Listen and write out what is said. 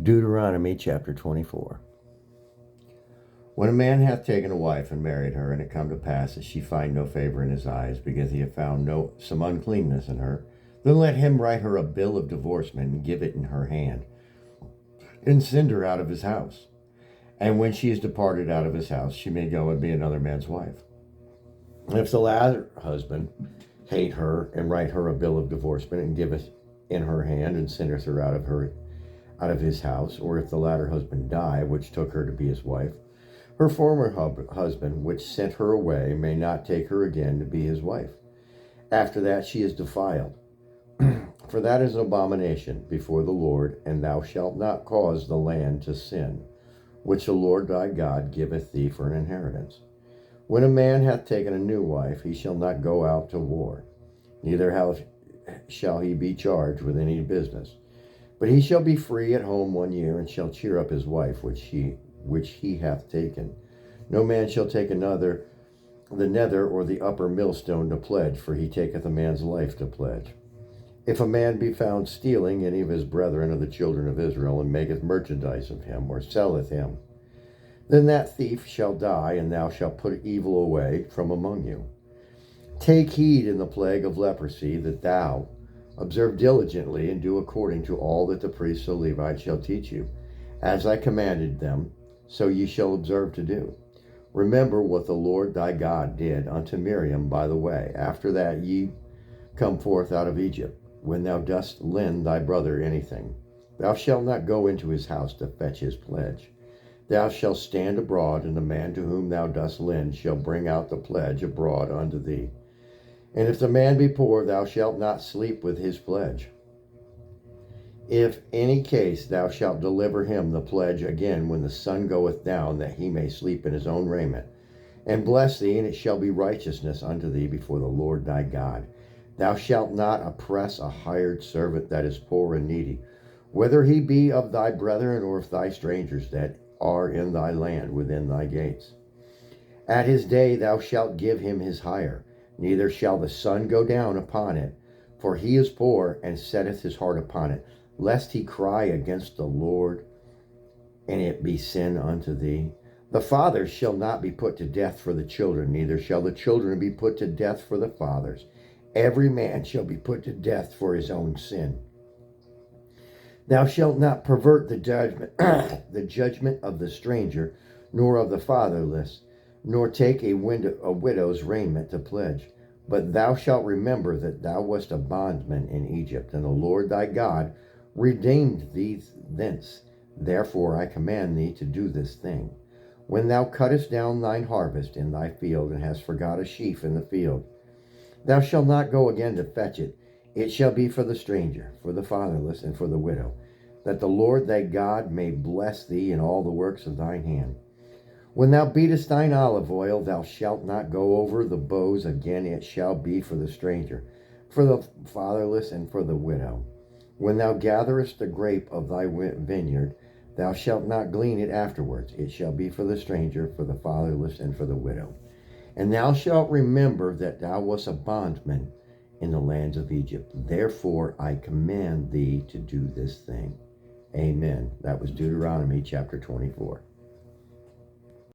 Deuteronomy chapter 24. When a man hath taken a wife and married her, and it come to pass that she find no favor in his eyes, because he have found some uncleanness in her, then let him write her a bill of divorcement and give it in her hand, and send her out of his house. And when she is departed out of his house, she may go and be another man's wife. And if the latter husband hate her, and write her a bill of divorcement, and give it in her hand, and sendeth her out of his house, or if the latter husband die, which took her to be his wife, her former husband, which sent her away, may not take her again to be his wife. After that she is defiled. For that is an abomination before the Lord, and thou shalt not cause the land to sin, which the Lord thy God giveth thee for an inheritance. When a man hath taken a new wife, he shall not go out to war, neither shall he be charged with any business. But he shall be free at home 1 year, and shall cheer up his wife which he hath taken. No man shall take the nether or the upper millstone to pledge, for he taketh a man's life to pledge. If a man be found stealing any of his brethren of the children of Israel, and maketh merchandise of him, or selleth him, then that thief shall die, and thou shalt put evil away from among you. Take heed in the plague of leprosy, that thou observe diligently, and do according to all that the priests and Levites shall teach you. As I commanded them, so ye shall observe to do. Remember what the Lord thy God did unto Miriam by the way, after that ye come forth out of Egypt, when thou dost lend thy brother anything. Thou shalt not go into his house to fetch his pledge. Thou shalt stand abroad, and the man to whom thou dost lend shall bring out the pledge abroad unto thee. And if the man be poor, thou shalt not sleep with his pledge. If any case thou shalt deliver him the pledge again when the sun goeth down, that he may sleep in his own raiment, and bless thee, and it shall be righteousness unto thee before the Lord thy God. Thou shalt not oppress a hired servant that is poor and needy, whether he be of thy brethren or of thy strangers that are in thy land within thy gates. At his day thou shalt give him his hire, neither shall the sun go down upon it, for he is poor, and setteth his heart upon it, lest he cry against the Lord, and it be sin unto thee. The fathers shall not be put to death for the children, neither shall the children be put to death for the fathers. Every man shall be put to death for his own sin. Thou shalt not pervert the judgment, the judgment of the stranger, nor of the fatherless, nor take a widow's raiment to pledge. But thou shalt remember that thou wast a bondman in Egypt, and the Lord thy God redeemed thee thence. Therefore I command thee to do this thing. When thou cuttest down thine harvest in thy field, and hast forgot a sheaf in the field, thou shalt not go again to fetch it. It shall be for the stranger, for the fatherless, and for the widow, that the Lord thy God may bless thee in all the works of thine hand. When thou beatest thine olive oil, thou shalt not go over the boughs again. It shall be for the stranger, for the fatherless, and for the widow. When thou gatherest the grape of thy vineyard, thou shalt not glean it afterwards. It shall be for the stranger, for the fatherless, and for the widow. And thou shalt remember that thou wast a bondman in the lands of Egypt. Therefore I command thee to do this thing. Amen. That was Deuteronomy chapter 24.